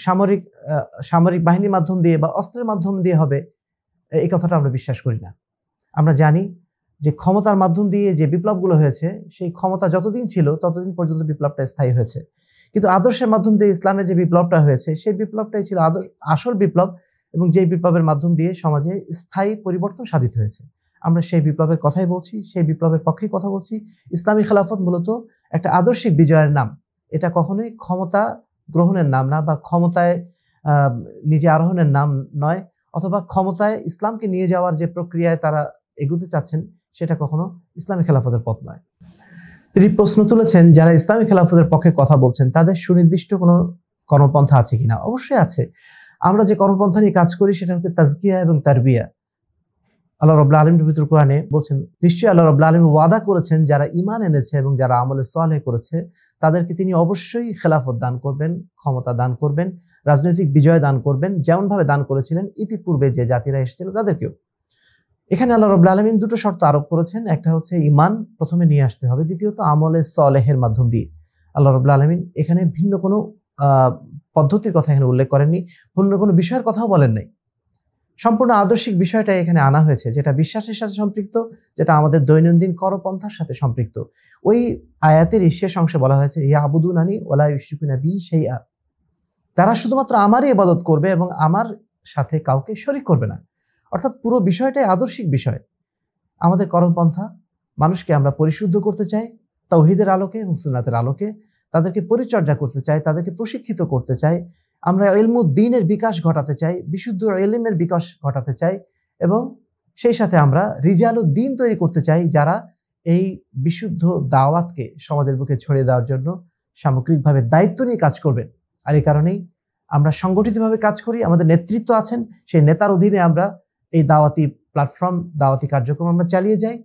সামরিক সামরিক বাহিনীর মাধ্যম দিয়ে বা অস্ত্রের মাধ্যম দিয়ে হবে, এই কথাটা আমরা বিশ্বাস করি না। আমরা জানি যে ক্ষমতার মাধ্যম দিয়ে যে বিপ্লবগুলো হয়েছে, সেই ক্ষমতা যতদিন ছিল ততদিন পর্যন্ত বিপ্লবটা স্থায়ী হয়েছে। কিন্তু আদর্শের মাধ্যম দিয়ে ইসলামের যে বিপ্লবটা হয়েছে, সেই বিপ্লবটাই ছিল আসল বিপ্লব, এবং যেই বিপ্লবের মাধ্যম দিয়ে সমাজে স্থায়ী পরিবর্তন সাধিত হয়েছে। আমরা সেই বিপ্লবের কথাই বলছি, সেই বিপ্লবের পক্ষেই কথা বলছি। ইসলামী খেলাফত মূলত একটা আদর্শিক বিজয়ের নাম। এটা কখনোই ক্ষমতা গ্রহণের নাম না, বা ক্ষমতায় নিজে আরোহণের নাম নয়, অথবা ক্ষমতায় ইসলামকে নিয়ে যাওয়ার যে প্রক্রিয়ায় তারা এগুতে চাচ্ছেন, সেটা কখনো ইসলামী খেলাফতের পথ নয়। তিনি প্রশ্ন তুলেছেন, যারা ইসলামী খেলাফতের পক্ষে কথা বলছেন তাদের সুনির্দিষ্ট কোনো কর্মপন্থা আছে কিনা? অবশ্যই আছে। আমরা যে কর্মপন্থা নিয়ে কাজ করি সেটা হচ্ছে তাজকিয়া এবং তারবিয়া। আল্লাহ রাব্বুল আলামিন পবিত্র কোরআনে বলছেন, নিশ্চয়ই আল্লাহ রাব্বুল আলামিন ওয়াদা করেছেন যারা ঈমান এনেছে এবং যারা আমলে সালেহ করেছে তাদেরকে তিনি অবশ্যই খেলাফত দান করবেন, ক্ষমতা দান করবেন, রাজনৈতিক বিজয় দান করবেন, যেমনভাবে দান করেছিলেন ইতিপূর্বে যে জাতিরা এসেছিল তাদেরকেও। এখানে আল্লাহ রাব্বুল আলামিন দুটো শর্ত আরোপ করেছেন। একটা হচ্ছে ঈমান প্রথমে নিয়ে আসতে হবে, দ্বিতীয়ত আমলে সালেহের মাধ্যম দিয়ে। আল্লাহ রাব্বুল আলামিন এখানে ভিন্ন কোনো পদ্ধতির কথা এখানে উল্লেখ করেননি, ভিন্ন কোনো বিষয়ের কথাও বলেন নাই। সম্পূর্ণ আদর্শিক বিষয়টা এখানে আনা হয়েছে, যেটা বিশ্বাসের সাথে সম্পৃক্ত, যেটা আমাদের দৈনন্দিন কর্মপন্থার সাথে সম্পৃক্ত। ওই আয়াতের শেষ অংশে বলা হয়েছে, ইয়াবুদুনানি ওয়ালা ইউশরিকুনা বি শাইআ, তারা শুধুমাত্র আমারই ইবাদত করবে এবং আমার সাথে কাউকে শরীক করবে না। অর্থাৎ পুরো বিষয়টাই আদর্শিক বিষয়। আমাদের কর্মপন্থা, মানুষকে আমরা পরিশুদ্ধ করতে চাই তাওহীদের আলোকে এবং সুন্নাতের আলোকে, তাদেরকে পরিচর্যা করতে চাই, তাদেরকে প্রশিক্ষিত করতে চাই, আমরা ইলমুদ্দিনের বিকাশ ঘটাতে চাই, বিশুদ্ধ ইলমের বিকাশ ঘটাতে চাই, এবং সেই সাথে আমরা রিজালুদ্দিন তৈরি করতে চাই, যারা এই বিশুদ্ধ দাওয়াতকে সমাজের বুকে ছড়িয়ে দেওয়ার জন্য সামগ্রিকভাবে দায়িত্ব নিয়ে কাজ করবেন। আর এই কারণেই আমরা সংগঠিতভাবে কাজ করি, আমাদের নেতৃত্ব আছেন, সেই নেতার অধীনে আমরা এই দাওয়াতি প্ল্যাটফর্ম, দাওয়াতি কার্যক্রম আমরা চালিয়ে যাই।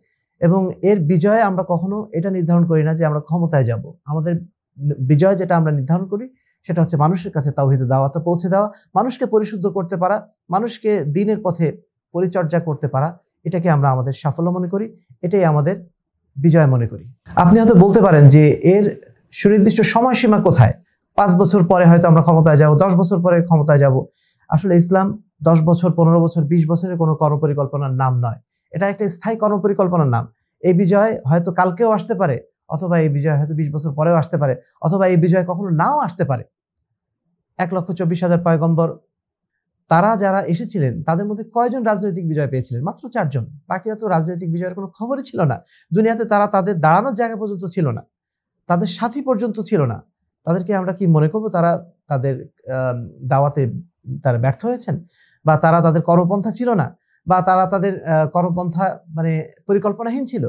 এবং এর বিজয়ে আমরা কখনো এটা নির্ধারণ করি না যে আমরা ক্ষমতায় যাব। আমাদের বিজয় যেটা আমরা নির্ধারণ করি সেটা হচ্ছে মানুষের কাছে তাওহীদের দাওয়াতটা পৌঁছে দেওয়া, মানুষকে পরিশুদ্ধ করতে পারা, মানুষকে দ্বীনের পথে পরিচর্যা করতে পারা। এটাকে আমরা আমাদের সাফল্য মনে করি, এটাই আমাদের বিজয় মনে করি। আপনি হয়তো বলতে পারেন যে এর সুনির্দিষ্ট সময়সীমা কোথায়? 5 বছর পরে হয়তো আমরা ক্ষমতায় যাব, 10 বছর পরে ক্ষমতায় যাব। আসলে ইসলাম 10 বছর, 15 বছর, 20 বছরের কোনো কর্মপরিকল্পনার নাম নয়। এটা একটা স্থায়ী কর্মপরিকল্পনার নাম। এই বিজয় হয়তো কালকেও আসতে পারে, অথবা এই বিজয় হয়তো 20 বছর পরেও আসতে পারে, অথবা এই বিজয় কখনো নাও আসতে পারে। 1,24,000 পয়গম্বর, তারা যারা এসেছিলেন তাদের মধ্যে কয়জন রাজনৈতিক বিজয় পেয়েছিলেন? মাত্র 4 জন। বাকিরা তো রাজনৈতিক বিজয়ের কোনো খবরই ছিল না। দুনিয়াতে তারা তাদের দাঁড়ানোর জায়গা পর্যন্ত ছিল না, তাদের সাথী পর্যন্ত ছিল না। তাদেরকে আমরা কি মনে করব তারা তাদের দাওয়াতে তারা ব্যর্থ হয়েছেন, বা তারা তাদের কর্মপন্থা ছিল না, বা তারা তাদের কর্মপন্থা মানে পরিকল্পনাহীন ছিল?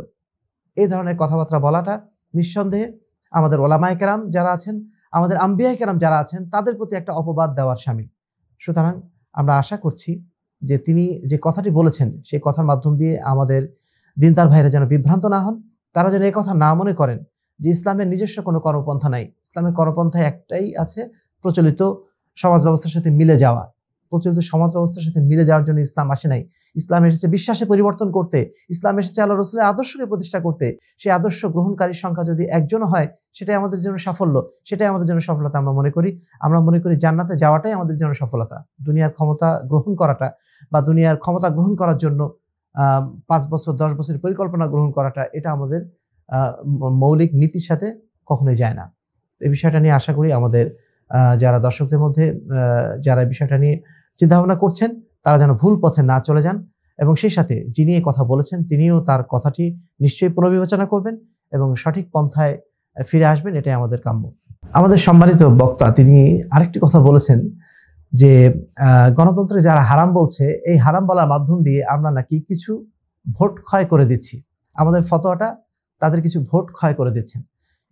এই ধরনের কথাবার্তা বলাটা নিঃসন্দেহে আমাদের ওলামায়ে কেরাম যারা আছেন, আমাদের আম্বিয়ায়ে কেরাম যারা আছেন, তাদের প্রতি একটা অপবাদ দেওয়ার শামিল। সুতরাং আমরা আশা করছি যে তিনি যে কথাটি বলেছেন সেই কথার মাধ্যম দিয়ে আমাদের দিনদার ভাইরা যেন বিভ্রান্ত না হন, তারা যেন এই কথা না মনে করেন যে ইসলামের নিজস্ব কোনো কর্মপন্থা নাই। ইসলামের কর্মপন্থা একটাই আছে, প্রচলিত সমাজ ব্যবস্থার সাথে মিলে যাওয়া। প্রচলিত সমাজ ব্যবস্থার সাথে মিলে যাওয়ার জন্য ইসলাম আসে নাই। ইসলাম এসেছে বিশ্বাসে পরিবর্তন করতে, ইসলাম এসেছে আল্লাহ রাসূলের আদর্শকে প্রতিষ্ঠা করতে। সেই আদর্শ গ্রহণকারীর সংখ্যা যদি একজনও হয়, সেটাই আমাদের জন্য সাফল্য, সেটাই আমাদের জন্য সফলতা আমরা মনে করি। আমরা মনে করি জান্নাতে যাওয়াটাই আমাদের জন্য সফলতা। দুনিয়ার ক্ষমতা গ্রহণ করাটা, বা দুনিয়ার ক্ষমতা গ্রহণ করার জন্য 5 বছর 10 বছরের পরিকল্পনা গ্রহণ করাটা, এটা আমাদের মৌলিক নীতির সাথে কখনোই যায় না। এই বিষয়টা নিয়ে আশা করি আমাদের যারা দর্শকদের মধ্যে যারা এই বিষয়টা নিয়ে চিন্তাভাবনা করছেন, তারা যেন ভুল পথে না চলে যান, এবং সেই সাথে যিনি এই কথা বলেছেন তিনিও তার কথাটি নিশ্চয়ই পুনর্বিবেচনা করবেন এবং সঠিক পন্থায় ফিরে আসবেন, এটাই আমাদের কাম্য। আমাদের সম্মানিত বক্তা তিনি আরেকটি কথা বলেছেন যে গণতন্ত্রে যারা হারাম বলছে, এই হারাম বলার মাধ্যম দিয়ে আমরা নাকি কিছু ভোট ক্ষয় করে দিচ্ছি। আমাদের ফতোয়াটা তাদের কিছু ভোট ক্ষয় করে দিচ্ছেন।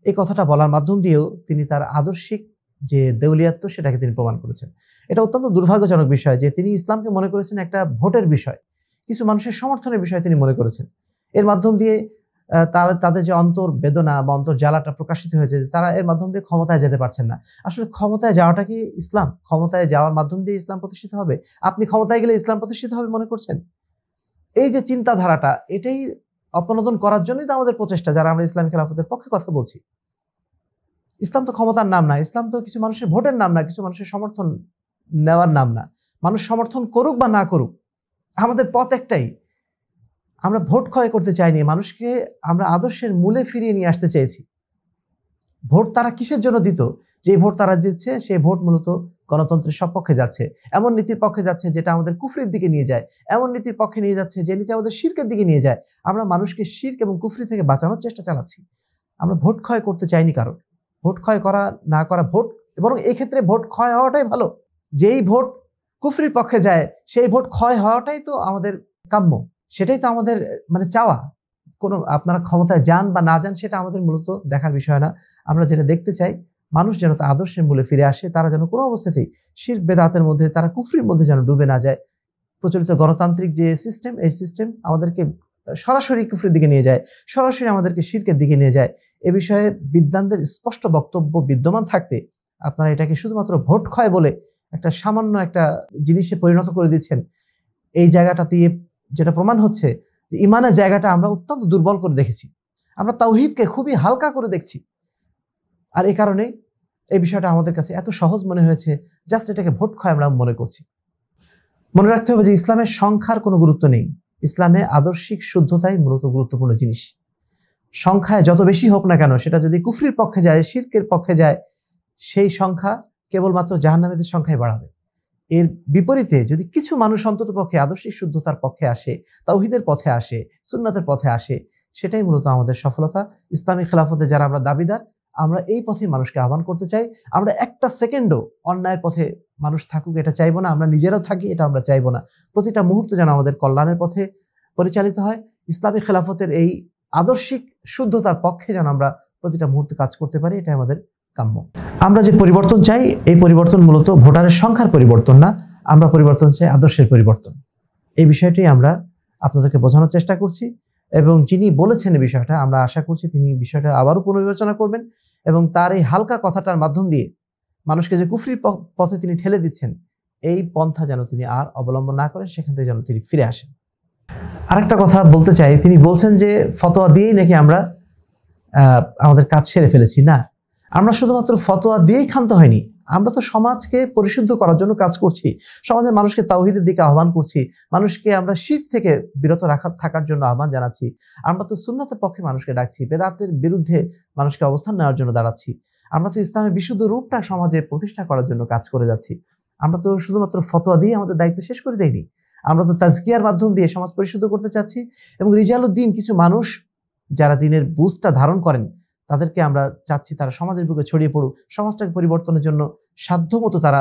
এই কথাটা বলার মাধ্যম দিয়েও তিনি তার আদর্শিক যে দেউলিয়াত্ব সেটাকে তিনি প্রমাণ করেছেন। এটা অত্যন্ত দুর্ভাগ্যজনক বিষয় যে তিনি ইসলামকে মনে করেছেন একটা ভোটের বিষয়, কিছু মানুষের সমর্থনের বিষয় তিনি মনে করেছেন। এর মাধ্যম দিয়ে তাদের যে অন্তর বেদনা বা অন্তর জ্বালাটা প্রকাশিত হয়েছে, তারা এর মাধ্যম দিয়ে ক্ষমতায় যেতে পারছেন না। আসলে ক্ষমতায় যাওয়াটা কি ইসলাম? ক্ষমতায় যাওয়ার মাধ্যম দিয়ে ইসলাম প্রতিষ্ঠিত হবে? আপনি ক্ষমতায় গেলে ইসলাম প্রতিষ্ঠিত হবে মনে করছেন? এই যে চিন্তাধারাটা, এটাই অপনোদন করার জন্যই তো আমাদের প্রচেষ্টা, যারা আমরা ইসলামী খেলাফতের পক্ষে কথা বলছি। ইসলাম তো ক্ষমতার নাম না, ইসলাম তো কিছু মানুষের ভোটের নাম না, কিছু মানুষের সমর্থন নেওয়ার নাম না। মানুষ সমর্থন করুক বা না করুক, আমাদের পথ একটাই। আমরা ভোট ক্ষয় করতে চাইনি, মানুষকে আমরা আদর্শের মূলে ফিরিয়ে নিয়ে আসতে চেয়েছি। ভোট তারা কিসের জন্য দিত? যে ভোট তারা দিচ্ছে সেই ভোট মূলত গণতন্ত্রের সপক্ষে যাচ্ছে, এমন নীতির পক্ষে যাচ্ছে যেটা আমাদের কুফরির দিকে নিয়ে যায়, এমন নীতির পক্ষে নিয়ে যাচ্ছে যে নীতি আমাদের শিরকের দিকে নিয়ে যায়। আমরা মানুষকে শিরক এবং কুফরি থেকে বাঁচানোর চেষ্টা চালাচ্ছি। আমরা ভোট ক্ষয় করতে চাইনি কারণ। ভোট ক্ষয় করা না করা ভোট, বরং এই ক্ষেত্রে ভোট ক্ষয় হওয়াটাই ভালো। যেই ভোট কুফরির পক্ষে যায় সেই ভোট ক্ষয় হওয়াটাই তো আমাদের কাম্য, সেটাই তো আমাদের মানে চাওয়া। কোনো আপনারা ক্ষমতায় যান বা না যান সেটা আমাদের মূলত দেখার বিষয় না। আমরা যেটা দেখতে চাই, মানুষ যেন তার আদর্শের মূলে ফিরে আসে, তারা যেন কোনো অবস্থাতেই শিরক বেদাতের মধ্যে, তারা কুফরির মধ্যে যেন ডুবে না যায়। প্রচলিত গণতান্ত্রিক যে সিস্টেম, এই সিস্টেম আমাদেরকে সরাসরি কুফরির দিকে নিয়ে যায়, সরাসরি আমাদেরকে শিরকের দিকে নিয়ে যায়। এ বিষয়ে বিদ্বানদের স্পষ্ট বক্তব্য বিদ্যমান থাকতে আপনারা এটাকে শুধুমাত্র ভোট ক্ষয় বলে একটা সামান্য একটা জিনিসে পরিণত করে দিচ্ছেন। এই জায়গাটা দিয়ে যেটা প্রমাণ হচ্ছে যে ইমানের জায়গাটা আমরা অত্যন্ত দুর্বল করে দেখেছি, আমরা তাওহীদকে খুবই হালকা করে দেখছি। আর এই কারণে এই বিষয়টা আমাদের কাছে এত সহজ মনে হয়েছে, জাস্ট এটাকে ভোট ক্ষয় আমরা মনে করছি। মনে রাখতে হবে যে ইসলামের সংখ্যার কোনো গুরুত্ব নেই, ইসলামে আদর্শিক শুদ্ধতাই মূলত গুরুত্বপূর্ণ জিনিস। সংখ্যায় যত বেশি হোক না কেন, সেটা যদি কুফরির পক্ষে যায়, শিরকের পক্ষে যায়, সেই সংখ্যা কেবলমাত্র জাহান্নামীদের সংখ্যাই বাড়াবে। এর বিপরীতে যদি কিছু মানুষ অন্ততপক্ষে আদর্শিক শুদ্ধতার পক্ষে আসে, তাওহীদের পথে আসে, সুন্নাতের পথে আসে, সেটাই মূলত আমাদের সফলতা। ইসলামী খেলাফতে যারা আমরা দাবিদার, আমরা এই পথে মানুষকে আহ্বান করতে চাই। আমরা একটা সেকেন্ডও অন্যায়ের পথে মানুষ থাকুক এটা চাইবো না, আমরা নিজেরাও থাকি এটা আমরা চাইবো না। প্রতিটা মুহূর্ত যেন আমাদের কল্যাণের পথে পরিচালিত হয়। ইসলামী খেলাফতের এই আদর্শিক শুদ্ধতার পক্ষে যেন আমরা প্রতিটা মুহূর্তে কাজ করতে পারি, এটাই আমাদের কাম্য। আমরা যে পরিবর্তন চাই, এই পরিবর্তন মূলত ভোটারের সংখ্যার পরিবর্তন না, আমরা পরিবর্তন চাই আদর্শের পরিবর্তন। এই বিষয়টি আমরা আপনাদেরকে বোঝানোর চেষ্টা করছি এবং যিনি বলেছেন এই বিষয়টা, আমরা আশা করছি তিনি বিষয়টা আবারও পুনর্বিবেচনা করবেন এবং তার এই হালকা কথাটার মাধ্যম দিয়ে মানুষকে যে কুফরির পথে তিনি ঠেলে দিচ্ছেন, এই পন্থা যেন তিনি আর অবলম্বন না করেন, সেখান থেকে যেন তিনি ফিরে আসেন। আরেকটা কথা বলতে চাই, তিনি বলছেন যে ফতোয়া দিয়েই নাকি আমরা আমাদের কাজ সেরে ফেলেছি। না, আমরা শুধুমাত্র ফতোয়া দিয়েই ক্ষান্ত হয়নি, আমরা তো সমাজকে পরিশুদ্ধ করার জন্য কাজ করছি, সমাজের মানুষকে তাওহীদের দিকে আহ্বান করছি, মানুষকে আমরা শিরক থেকে বিরত থাকার জন্য আহ্বান জানাচ্ছি। আমরা তো সুন্নাতের পক্ষে মানুষকে ডাকছি, বেদাতের বিরুদ্ধে মানুষকে অবস্থান নেওয়ার জন্য দাঁড়াচ্ছি। আমরা তো ইসলামের বিশুদ্ধ রূপটা সমাজে প্রতিষ্ঠা করার জন্য কাজ করে যাচ্ছি। আমরা তো শুধুমাত্র ফতোয়া দিয়ে আমাদের দায়িত্ব শেষ করে দেইনি, আমরা তো তাজকিয়ার মাধ্যম দিয়ে সমাজ পরিশুদ্ধ করতে চাচ্ছি। এবং রিজালুদ্দিন, কিছু মানুষ যারা দিনের বুঝটা ধারণ করেন, তাদেরকে আমরা চাচ্ছি তারা সমাজের বুকে ছড়িয়ে পড়ুক, সমাজটাকে পরিবর্তনের জন্য সাধ্যমতো তারা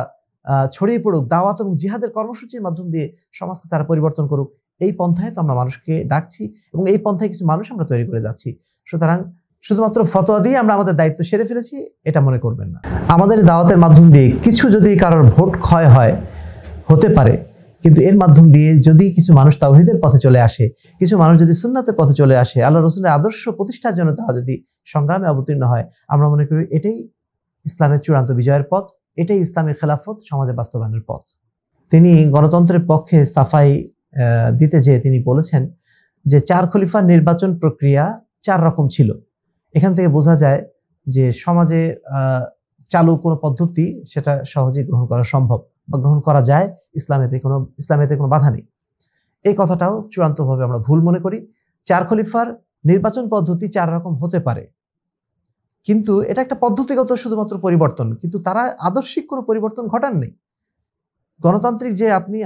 ছড়িয়ে পড়ুক, দাওয়াত এবং জিহাদের কর্মসূচির মাধ্যম দিয়ে সমাজকে তারা পরিবর্তন করুক। এই পন্থায় তো আমরা মানুষকে ডাকছি এবং এই পন্থায় কিছু মানুষ আমরা তৈরি করে যাচ্ছি। সুতরাং শুধুমাত্র ফতোয়া দিয়ে আমরা আমাদের দায়িত্ব সেরে ফেলেছি এটা মনে করবেন না। আমাদের দাওয়াতের মাধ্যম দিয়ে কিছু যদি কারোর ভোট ক্ষয় হয়, হতে পারে, কিন্তু এর মাধ্যম দিয়ে যদি কিছু মানুষ তাওহীদের পথে চলে আসে, কিছু মানুষ যদি সুন্নাতের পথে চলে আসে, আল্লাহ রাসূলের আদর্শ প্রতিষ্ঠার জন্য তারা যদি সংগ্রামে অবতীর্ণ হয়, আমরা মনে করি এটাই ইসলামের চূড়ান্ত বিজয়ের পথ, এটাই ইসলামের খেলাফত সমাজে বাস্তবায়নের পথ। তিনি গণতন্ত্রের পক্ষে সাফাই দিতে যেয়ে তিনি বলেছেন যে 4 খলিফার নির্বাচন প্রক্রিয়া 4 রকম ছিল। এখান থেকে বোঝা যায় যে সমাজে চালু কোনো পদ্ধতি সেটা সহজেই গ্রহণ করা সম্ভব বা গ্রহণ করা যায়, ইসলামেতে কোনো বাধা নেই। এই কথাটাও চূড়ান্তভাবে আমরা ভুল মনে করি। 4 খলিফার নির্বাচন পদ্ধতি 4 রকম হতে পারে, কিন্তু এটা একটা পদ্ধতিগত শুধুমাত্র পরিবর্তন, কিন্তু তারা আদর্শিক কোনো পরিবর্তন ঘটান নেই। গণতান্ত্রিক যে আপনি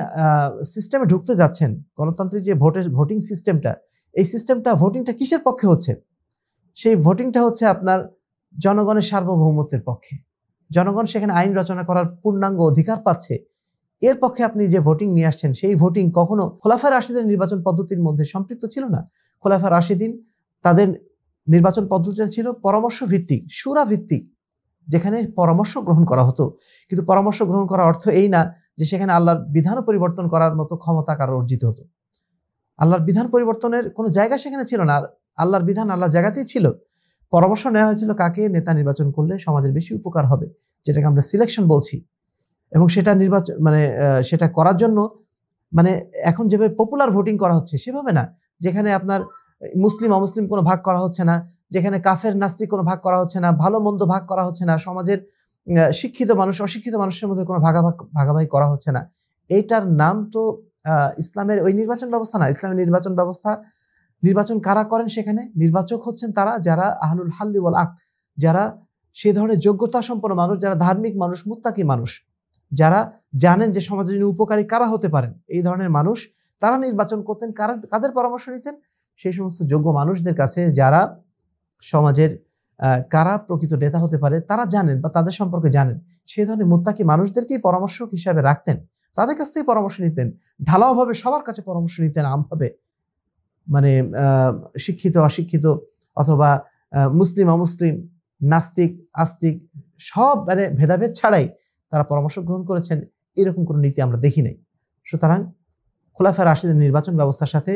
সিস্টেমে ঢুকতে যাচ্ছেন, গণতান্ত্রিক যে ভোটিং সিস্টেমটা, এই সিস্টেমটা ভোটিংটা কিসের পক্ষে হচ্ছে? সেই ভোটিংটা হচ্ছে আপনার জনগণের সার্বভৌমত্বের পক্ষে। জনগণ সেখানে আইন রচনা করার পূর্ণাঙ্গ অধিকার পাচ্ছে। এর পক্ষে আপনি যে ভোটিং নিয়ে আসছেন, সেই ভোটিং কখনো খোলাফায়ে রাশিদিনের নির্বাচন পদ্ধতির মধ্যে সম্পৃক্ত ছিল না। খোলাফায়ে রাশিদিন তাদের নির্বাচন পদ্ধতিটা ছিল পরামর্শ ভিত্তিক, শুরা ভিত্তিক, যেখানে পরামর্শ গ্রহণ করা হতো। কিন্তু পরামর্শ গ্রহণ করার অর্থ এই না যে সেখানে আল্লাহর বিধানও পরিবর্তন করার মতো ক্ষমতা কারো অর্জিত হতো। আল্লাহর বিধান পরিবর্তনের কোনো জায়গা সেখানে ছিল না, আল্লাহর বিধান আল্লাহর জায়গাতেই ছিল। পরামর্শ নেওয়া হয়েছিল কাকে নেতা নির্বাচন করলে সমাজের বেশি উপকার হবে, যেটাকে আমরা সিলেকশন বলছি। এবং সেটা নির্বাচন সেটা করার জন্য এখন যেভাবে পপুলার ভোটিং করা হচ্ছে সেভাবে না, যেখানে আপনার মুসলিম অমুসলিম কোনো ভাগ করা হচ্ছে না, যেখানে কাফের নাস্তিক কোনো ভাগ করা হচ্ছে না, ভালো মন্দ ভাগ করা হচ্ছে না, সমাজের শিক্ষিত মানুষ অশিক্ষিত মানুষের মধ্যে কোনো ভাগাভাগি করা হচ্ছে না। এইটার নাম তো ইসলামের ওই নির্বাচন ব্যবস্থা না। ইসলামের নির্বাচন ব্যবস্থা, নির্বাচন কারা করেন সেখানে? নির্বাচক হচ্ছেন তারা যারা আহলুল হাল্লি ওয়াল আকদ, যারা সে ধরনের যোগ্যতা সম্পন্ন মানুষ, যারা ধার্মিক মানুষ, মুত্তাকি মানুষ, যারা জানেন যে সমাজের জন্য উপকারী কারা হতে পারেন, এই ধরনের মানুষ তারা নির্বাচন করতেন। কাদের পরামর্শ নিতেন? সেই সমস্ত যোগ্য মানুষদের কাছে যারা সমাজের কারা প্রকৃত নেতা হতে পারে তারা জানেন বা তাদের সম্পর্কে জানেন, সেই ধরনের মুত্তাকি মানুষদেরকেই পরামর্শক হিসাবে রাখতেন। তাদের কাছ থেকে পরামর্শ নিতেন, ঢালাওভাবে সবার কাছে পরামর্শ নিতেন আমভাবে, মানে শিক্ষিত অশিক্ষিত অথবা মুসলিম অমুসলিম, নাস্তিক আস্তিক, সব মানে ভেদাভেদ ছাড়াই তারা পরামর্শ গ্রহণ করেছেন। এরকম কোনো নীতি আমরা দেখি নাই। সুতরাং খোলাফায়ে রাশিদের নির্বাচন ব্যবস্থার সাথে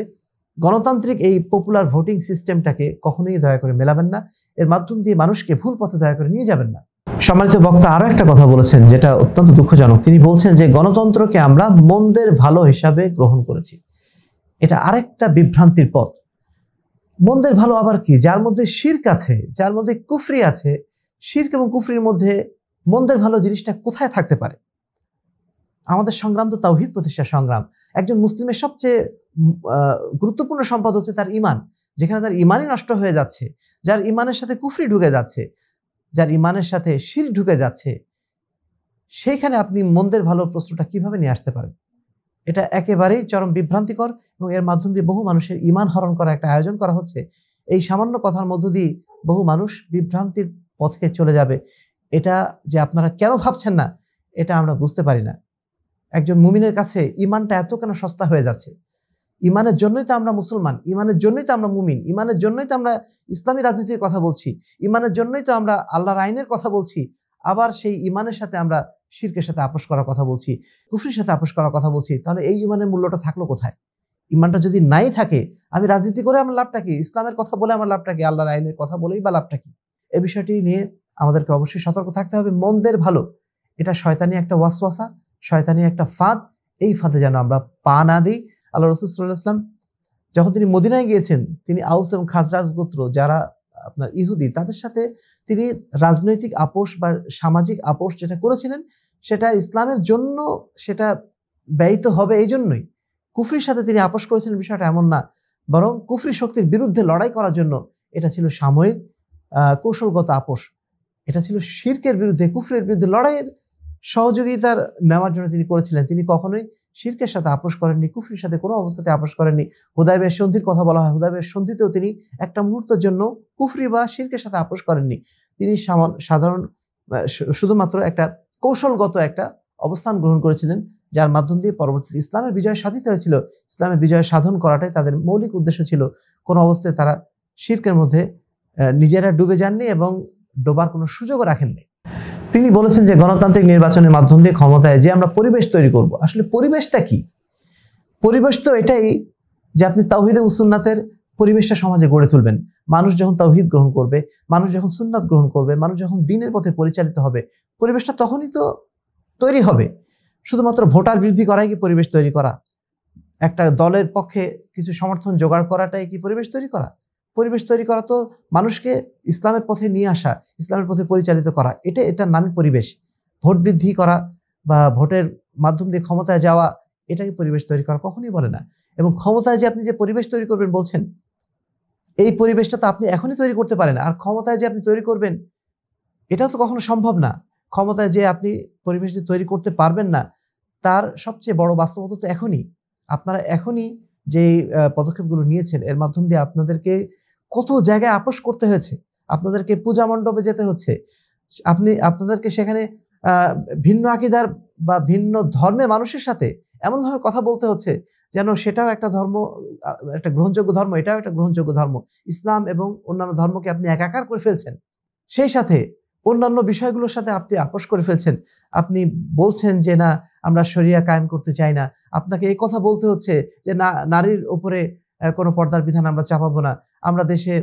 গণতান্ত্রিক এই পপুলার ভোটিং সিস্টেমটাকে কখনোই দয়া করে মেলাবেন না। এর মাধ্যম দিয়ে মানুষকে ভুল পথে দয়া করে নিয়ে যাবেন না। সম্মানিত বক্তা আরো একটা কথা বলেছেন যেটা অত্যন্ত দুঃখজনক। তিনি বলছেন যে গণতন্ত্রকে আমরা মন্দের ভালো হিসাবে গ্রহণ করেছি। এটা আরেকটা বিভ্রান্তির পথ। মন্দের ভালো আবার কি? যার মধ্যে শিরক আছে, যার মধ্যে কুফরি আছে, শিরক এবং কুফরির মধ্যে মন্দের ভালো জিনিসটা কোথায় থাকতে পারে? আমাদের সংগ্রাম তো তাওহীদ প্রতিষ্ঠার সংগ্রাম। একজন মুসলিমের সবচেয়ে গুরুত্বপূর্ণ সম্পদ হচ্ছে তার ঈমান। যেখানে তার ঈমানই নষ্ট হয়ে যাচ্ছে, যার ঈমানের সাথে কুফরি ঢুকে যাচ্ছে, যার ঈমানের সাথে শিরক ঢুকে যাচ্ছে, সেইখানে আপনি মন্দের ভালো প্রশ্নটা কিভাবে নিয়ে আসতে পারেন? এটা একেবারেই চরম বিভ্রান্তিকর এবং এর মাধ্যম দিয়ে বহু মানুষের ঈমান হরণ করা একটা আয়োজন করা হচ্ছে। এই সামান্য কথার মধ্য দিয়ে বহু মানুষ বিভ্রান্তির পথে চলে যাবে। এটা যে আপনারা কেন ভাবছেন না, এটা আমরা বুঝতে পারি না। একজন মুমিনের কাছে ঈমানটা এত কেন সস্তা হয়ে যাচ্ছে? ঈমানের জন্যই তো আমরা মুসলমান, ঈমানের জন্যই তো আমরা মুমিন, ঈমানের জন্যই তো আমরা ইসলামী রাজনীতির কথা বলছি, ঈমানের জন্যই তো আমরা আল্লাহর আইনের কথা বলছি। আবার সেই ঈমানের সাথে আমরা শিরকের সাথে আপোষ করার কথা বলছি, কুফরির সাথে আপোষ করার কথা বলছি। তাহলে এই ঈমানের মূল্যটা থাকলো কোথায়? ঈমানটা যদি নাই থাকে, আমি রাজনীতি করে আমার লাভটা কি? ইসলামের কথা বলে আমার লাভটা কি? আল্লাহর আইনের কথা বলেই বা লাভটা কি? এই বিষয়টি নিয়ে আমাদেরকে অবশ্যই সতর্ক থাকতে হবে। মন্দের ভালো এটা শয়তানি একটা ওয়াসওয়াসা, শয়তানি একটা ফাঁদ। এই ফাঁদে যেন আমরা পা না দিই। আল্লাহ রাসূল সাল্লাল্লাহু আলাইহি ওয়াসাল্লাম যখন তিনি মদিনায় গিয়েছেন, তিনি আউস এবং খাজরাজ গোত্র যারা আপনার ইহুদি, তাদের সাথে তিনি রাজনৈতিক আপোষ বা সামাজিক আপোষ যেটা করেছিলেন, সেটা ইসলামের জন্য সেটা ব্যয়িত হবে এই জন্যই। কুফরির সাথে তিনি আপোষ করেছিলেন বিষয়টা এমন না, বরং কুফরি শক্তির বিরুদ্ধে লড়াই করার জন্য এটা ছিল সাময়িক কৌশলগত আপোষ। এটা ছিল শিরকের বিরুদ্ধে, কুফরের বিরুদ্ধে লড়াইয়ের সহযোগিতার নেওয়ার জন্য তিনি করেছিলেন। তিনি কখনোই শিরকের সাথে আপোষ করেননি, কুফরির সাথে কোনো অবস্থাতে আপোষ করেননি। হুদায়বিয়ার সন্ধির কথা বলা হয়, হুদায়বিয়ার সন্ধিতেও তিনি একটা মুহূর্তের জন্য কুফরি বা শিরকের সাথে আপোষ করেননি। তিনি সাধারণ শুধুমাত্র একটা কৌশলগত একটা অবস্থান গ্রহণ করেছিলেন, যার মাধ্যম দিয়ে পরবর্তীতে ইসলামের বিজয় সাধিত হয়েছিল। ইসলামের বিজয় সাধন করাটাই তাদের মৌলিক উদ্দেশ্য ছিল। কোনো অবস্থায় তারা শিরকের মধ্যে নিজেরা ডুবে যাননি এবং ডোবার কোনো সুযোগও রাখেননি। তিনি বলেছেন যে গণতান্ত্রিক নির্বাচনের মাধ্যম দিয়ে ক্ষমতায় যে আমরা পরিবেশ তৈরি করব। আসলে পরিবেশটা কি? পরিবেশ তো এটাই যে আপনি তাওহীদ এবং সুন্নাতের পরিবেশটা সমাজে গড়ে তুলবেন। মানুষ যখন তাওহীদ গ্রহণ করবে, মানুষ যখন সুন্নাত গ্রহণ করবে, মানুষ যখন দ্বীনের পথে পরিচালিত হবে, পরিবেশটা তখনই তো তৈরি হবে। শুধুমাত্র ভোটার বৃদ্ধি করাই কি পরিবেশ তৈরি করা? একটা দলের পক্ষে কিছু সমর্থন জোগাড় করাটাই কি পরিবেশ তৈরি করা? পরিবেশ তৈরি করা তো মানুষকে ইসলামের পথে নিয়ে আসা, ইসলামের পথে পরিচালিত করা, এটার নামই পরিবেশ। ভোট বৃদ্ধি করা বা ভোটের মাধ্যম দিয়ে ক্ষমতায় যাওয়া, এটাকে পরিবেশ তৈরি করা কখনোই বলে না। এবং ক্ষমতায় যে আপনি যে পরিবেশ তৈরি করবেন বলছেন, এই পরিবেশটা তো আপনি এখনই তৈরি করতে পারেন। আর ক্ষমতায় যে আপনি তৈরি করবেন, এটাও তো কখনো সম্ভব না। ক্ষমতায় যে আপনি পরিবেশ যে তৈরি করতে পারবেন না, তার সবচেয়ে বড় বাস্তবতা তো এখনই। আপনারা এখনই যে পদক্ষেপগুলো নিয়েছেন, এর মাধ্যম দিয়ে আপনাদেরকে কত জায়গায় আপোষ করতে হয়েছে, আপনাদেরকে পূজা মণ্ডপে যেতে হচ্ছে, আপনাদেরকে সেখানে ভিন্ন আকীদার বা ভিন্ন ধর্মের মানুষের সাথে এমনভাবে কথা বলতে হচ্ছে যেন সেটাও একটা ধর্ম, একটা গ্রহণযোগ্য ধর্ম, এটাও একটা গ্রহণযোগ্য ধর্ম। ইসলাম এবং অন্যান্য ধর্মকে আপনি একাকার করে ফেলছেন, সেই সাথে অন্যান্য বিষয়গুলোর সাথে আপনি আপোষ করে ফেলছেন। আপনি বলছেন যে না, আমরা শরিয়া কায়েম করতে চাই না। আপনাকে এই কথা বলতে হচ্ছে যে না, নারীর উপরে কোনো পর্দার বিধান আমরা চাপাবো না, আমরা দেশে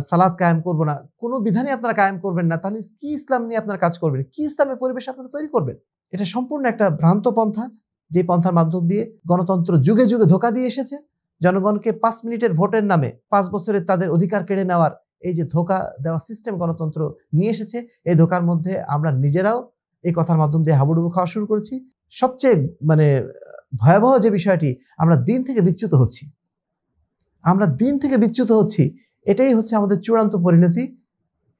সালাত কায়েম করব না, কোনো বিধানই আপনারা কায়েম করবেন না। তাহলে কি ইসলাম নিয়ে আপনারা কাজ করবেন? কি ইসলামের পরিবেশ আপনারা তৈরি করবেন? এটা সম্পূর্ণ একটা ভ্রান্ত পন্থা, যে পন্থার মাধ্যম দিয়ে গণতন্ত্র যুগে যুগে ধোঁকা দিয়ে এসেছে। জনগণকে 5 মিনিটের ভোটের নামে 5 বছরের তাদের অধিকার কেড়ে নেওয়ার এই যে ধোঁকা দেওয়া সিস্টেম গণতন্ত্র নিয়ে এসেছে, এই ধোঁকার মধ্যে আমরা নিজেরাও এই কথার মাধ্যম দিয়ে হাবুডুবু খাওয়া শুরু করেছি। সবচেয়ে মানে ভয়াবহ যে বিষয়টি, আমরা দিন থেকে বিচ্যুত হচ্ছি। আমরা দিন থেকে বিচ্যুত হচ্ছি, এটাই হচ্ছে আমাদের চূড়ান্ত পরিণতি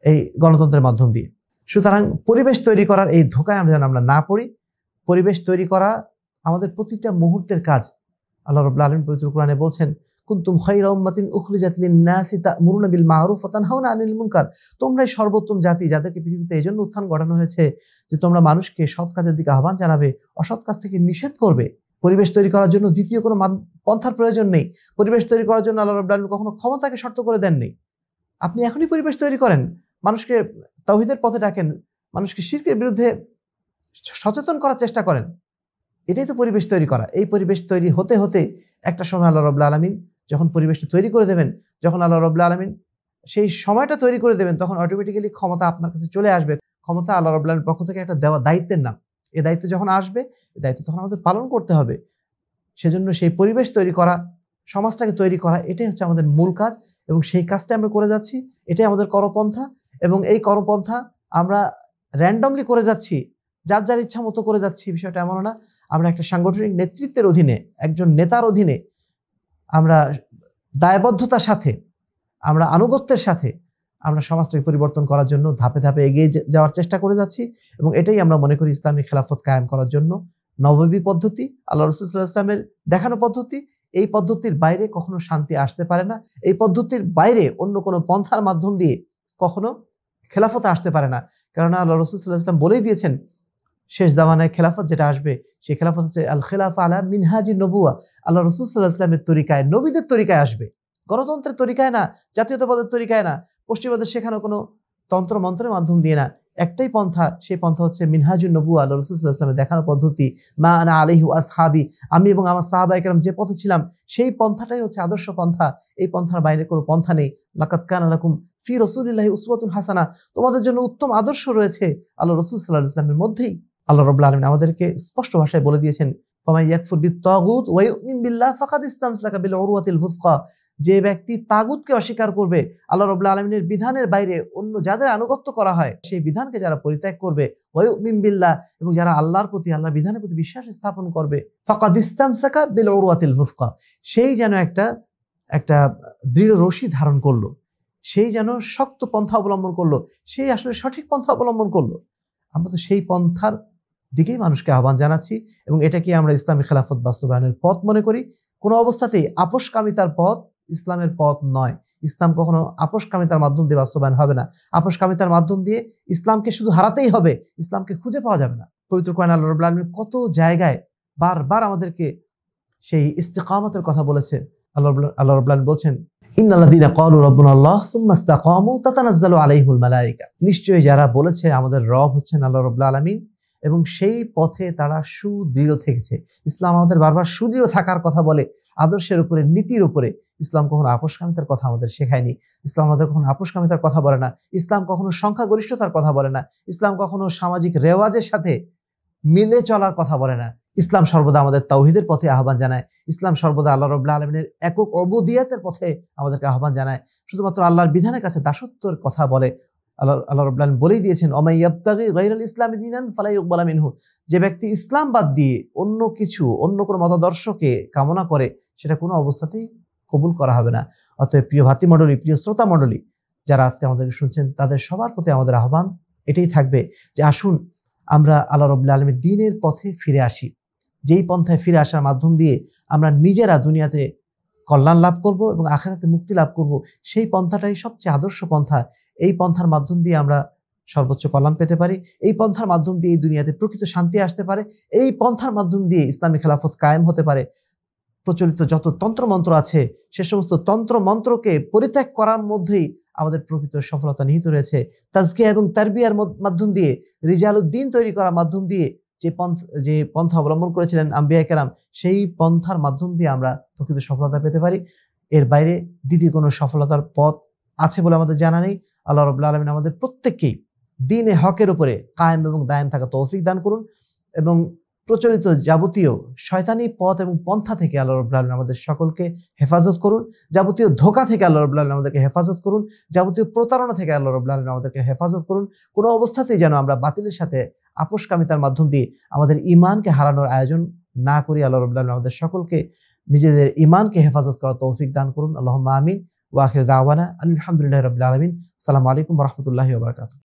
এই গণতন্ত্রের মাধ্যম দিয়ে। সুতরাং পরিবেশ তৈরি করার এই ধোঁকায় আমরা যেন আমরা না পড়ি। পরিবেশ তৈরি করা আমাদের প্রতিটা মুহূর্তের কাজ। আল্লাহ রাব্বুল আলামিন পবিত্র কোরআনে বলছেন, কুনতুম খায়রা উম্মাতিন উখরিজাত লিন-নাসি তা'মুরুনা বিল মা'রুফ ওয়া তানহাউনা আনিল মুনকার। তোমরাই সর্বোত্তম জাতি, যাদেরকে পৃথিবীতে এজন্য উত্থান ঘটানো হয়েছে যে তোমরা মানুষকে সৎ কাজের দিকে আহ্বান জানাবে, অসৎ কাজ থেকে নিষেধ করবে। পরিবেশ তৈরি করার জন্য দ্বিতীয় কোনো পন্থার প্রয়োজন নেই। পরিবেশ তৈরি করার জন্য আল্লাহ রাব্বুল আলামিন কখনো ক্ষমতাকে শর্ত করে দেননি। আপনি এখনই পরিবেশ তৈরি করেন, মানুষকে তাওহীদের পথে ডাকেন, মানুষকে শিরকের বিরুদ্ধে সচেতন করার চেষ্টা করেন। এটাই তো পরিবেশ তৈরি করা। এই পরিবেশ তৈরি হতে হতে একটা সময় আল্লাহ রাব্বুল আলামিন যখন পরিবেশটা তৈরি করে দেবেন, যখন আল্লাহ রাব্বুল আলামিন সেই সময়টা তৈরি করে দেবেন, তখন অটোমেটিক্যালি ক্ষমতা আপনার কাছে চলে আসবে। ক্ষমতা আল্লাহ রাব্বুল আলামিনের পক্ষ থেকে একটা দেওয়া দায়িত্বের নাম। এই দায়িত্ব যখন আসবে, এই দায়িত্ব তখন আমাদের পালন করতে হবে। সেজন্য সেই পরিবেশ তৈরি করা, সমাজটাকে তৈরি করা, এটাই হচ্ছে আমাদের মূল কাজ, এবং সেই কাজটা আমরা করে যাচ্ছি। এটাই আমাদের কর্মপন্থা, এবং এই কর্মপন্থা আমরা র্যান্ডমলি করে যাচ্ছি, যার যার ইচ্ছা মতো করে যাচ্ছি, বিষয়টা এমন না। আমরা একটা সাংগঠনিক নেতৃত্বের অধীনে, একজন নেতার অধীনে আমরা দায়বদ্ধতার সাথে, আমরা আনুগত্যের সাথে আমরা সমাজটাকে পরিবর্তন করার জন্য ধাপে ধাপে এগিয়ে যাওয়ার চেষ্টা করে যাচ্ছি। এবং এটাই আমরা মনে করি ইসলামী খেলাফত কায়েম করার জন্য নববী পদ্ধতি, আল্লাহ রাসূল সাল্লাল্লাহু আলাইহি ওয়াসাল্লামের দেখানো পদ্ধতি। এই পদ্ধতির বাইরে কখনো শান্তি আসতে পারে না। এই পদ্ধতির বাইরে অন্য কোনো পন্থার মাধ্যম দিয়ে কখনো খেলাফত আসতে পারে না। কেননা আল্লাহ রাসূল সাল্লাল্লাহু আলাইহি ওয়াসাল্লাম বলেই দিয়েছেন, শেষ জামানায় খেলাফত যেটা আসবে, সেই খেলাফত হচ্ছে আল খেলাফা আলা মিনহাজি নবুয়া। আল্লাহ রাসূল সাল্লাল্লাহু আলাইহি ওয়াসাল্লামের তরিকায়, নবীদের তরিকায় আসবে, গণতন্ত্রের তরিকায় না, জাতীয়তাবাদের তরিকায় না, পশ্চিমাদের শেখানো কোনো তন্ত্র মন্ত্রের মাধ্যম দিয়ে না। একটাই পন্থা, সেই পন্থা হচ্ছে মিনহাজুন নবুয়া, আল্লাহ রাসূল সাল্লাল্লাহু আলাইহি ওয়াসাল্লামের দেখানো পদ্ধতি। মা আনা আলাইহি ওয়া আসহাবি, আমি এবং আমার সাহাবায়ে কেরাম যে পথে ছিলাম, সেই পন্থাটাই হচ্ছে আদর্শ পন্থা। এই পন্থার বাইরে কোনো পন্থা নেই। লাকাদ কানা লাকুম ফি রাসূলিল্লাহি উসওয়াতুন হাসানা, তোমাদের জন্য উত্তম আদর্শ রয়েছে আল্লাহ রাসূল সাল্লাল্লাহু আলাইহি ওয়াসাল্লামের মধ্যেই। আল্লাহ রাব্বুল আলামিন আমাদেরকে স্পষ্ট ভাষায় বলে দিয়েছেন, ফামান ইয়াকফুর বিত-তাগুত ওয়া ইউমিন বিল্লাহ ফাকাদ ইসতামসাকা বিল উরওয়াতিল ফুসকা। যে ব্যক্তি তাগুতকে অস্বীকার করবে, আল্লাহ রাব্বুল আলামিনের বিধানের বাইরে অন্য যাদের আনুগত্য করা হয়, সেই বিধানকে যারা পরিত্যাগ করবে, ওয়া ইউমিন বিল্লাহ, এবং যারা আল্লাহর প্রতি, আল্লাহর বিধানের প্রতি বিশ্বাস স্থাপন করবে, ফাকাদ ইসতামসাকা বিল উরওয়াতিল ফুসকা, সেই যেন একটা দৃঢ় রশি ধারণ করলো, সেই যেন শক্ত পন্থা অবলম্বন করলো, সেই আসলে সঠিক পন্থা অবলম্বন করলো। আমরা তো সেই পন্থার দিকেই মানুষকে আহ্বান জানাচ্ছি, এবং এটাকে আমরা ইসলামী খেলাফত বাস্তবায়নের পথ মনে করি। কোনো অবস্থাতেই আপোষকামিতার পথ ইসলামের পথ নয়। ইসলাম কখনো আপোষকামিতার মাধ্যম দিয়ে বাস্তবায়ন হবে না। আপোষকামিতার মাধ্যম দিয়ে ইসলামকে শুধু হারাতেই হবে, ইসলামকে খুঁজে পাওয়া যাবে না। পবিত্র কোরআন আল্লাহ রাব্বুল আলামিন কত জায়গায় বারবার আমাদেরকে সেই ইস্তিকামতের কথা বলেছে। আল্লাহ রাব্বুল আলামিন বলছেন, ইন্নাল্লাযীনা ক্বালু রাব্বুনাল্লাহ সুম্মা ইসতাকামু তাতানাজ্জালু আলাইহিমুল মালায়েকা, নিশ্চয়ই যারা বলেছে আমাদের রব হচ্ছেন আল্লাহ রাব্বুল আলামিন, এবং সেই পথে তারা সুদৃঢ় থেকেছে। ইসলাম আমাদের বারবার সুদৃঢ় থাকার কথা বলে, আদর্শের উপরে, নীতির উপরে। ইসলাম কখনো আপোষকামিতার কথা আমাদের শেখায়নি। ইসলাম আমাদের কখনো আপোষকামিতার কথা বলে না। ইসলাম কখনো সংখ্যাগরিষ্ঠতার কথা বলে না। ইসলাম কখনো সামাজিক রেওয়াজের সাথে মিলে চলার কথা বলে না। ইসলাম সর্বদা আমাদের তাওহীদের পথে আহ্বান জানায়। ইসলাম সর্বদা আল্লাহ রাব্বুল আলামিনের একক উবুদিয়তের পথে আমাদেরকে আহ্বান জানায়। শুধুমাত্র আল্লাহর বিধানের কাছে দাসত্বের কথা বলে। আল্লাহ রাব্বুল আলামিন বলেই দিয়েছেন, ওমাই ইয়াবতাগি গায়রাল ইসলামি দীনান ফালা ইউকবালা মিনহু, যে ব্যক্তি ইসলাম বাদ দিয়ে অন্য কিছু, অন্য কোনো মতাদর্শকে কামনা করে, সেটা কোনো অবস্থাতেই কবুল করা হবে না। অতএব প্রিয় ভাতৃমণ্ডলী, প্রিয় শ্রোতা মণ্ডলী, যারা আজকে আমাদেরকে শুনছেন, তাদের সবার প্রতি আমাদের আহ্বান এটাই থাকবে যে আসুন আমরা আল্লাহ রাব্বুল আলামিনের দ্বীনের পথে ফিরে আসি। যেই পন্থায় ফিরে আসার মাধ্যম দিয়ে আমরা নিজেরা দুনিয়াতে কল্যাণ লাভ করব এবং আখিরাতে মুক্তি লাভ করব, সেই পন্থাটাই সবচেয়ে আদর্শ পন্থা। এই পন্থার মাধ্যম দিয়ে আমরা সর্বোচ্চ কল্যাণ পেতে পারি। এই পন্থার মাধ্যম দিয়ে এই দুনিয়াতে প্রকৃত শান্তি আসতে পারে। এই পন্থার মাধ্যম দিয়ে ইসলামী খেলাফত কায়েম হতে পারে। প্রচলিত যত তন্ত্রমন্ত্র আছে, সে সমস্ত তন্ত্রমন্ত্রকে পরিত্যাগ করার মধ্যেই আমাদের প্রকৃত সফলতা নিহিত রয়েছে। তাজকিয়া এবং তারবিয়ার মাধ্যম দিয়ে, রিজালউদ্দিন তৈরি করার মাধ্যম দিয়ে যে পন্থা অবলম্বন করেছিলেন আম্বিয়া কেরাম, সেই পন্থার মাধ্যম দিয়ে আমরা প্রকৃত সফলতা পেতে পারি। এর বাইরে দ্বিতীয় কোনো সফলতার পথ আছে বলে আমাদের জানা নেই। আল্লাহ রাব্বুল আলামিন আমাদের প্রত্যেককেই দ্বীনে হকের উপরে কায়েম এবং দায়েম থাকা তৌফিক দান করুন, এবং প্রচলিত যাবতীয় শয়তানি পথ এবং পন্থা থেকে আল্লাহ রাব্বুল আলামিন আমাদের সকলকে হেফাজত করুন, যাবতীয় ধোঁকা থেকে আল্লাহ রাব্বুল আলামিন আমাদেরকে হেফাজত করুন, যাবতীয় প্রতারণা থেকে আল্লাহ রাব্বুল আলামিন আমাদেরকে হেফাজত করুন। কোনো অবস্থাতেই যেন আমরা বাতিলের সাথে আপোষকামিতার মাধ্যম দিয়ে আমাদের ঈমানকে হারানোর আয়োজন না করি। আল্লাহ রাব্বুল আলামিন আমাদের সকলকে নিজেদের ঈমানকে হেফাজত করার তৌফিক দান করুন। আল্লাহুম্মা আমিন। ওয়া আখিরু দাওয়ানা আলহামদুলিল্লাহি রাব্বিল আলামিন। আসসালামু আলাইকুম ওয়া রাহমাতুল্লাহি ওয়া বারাকাতুহু।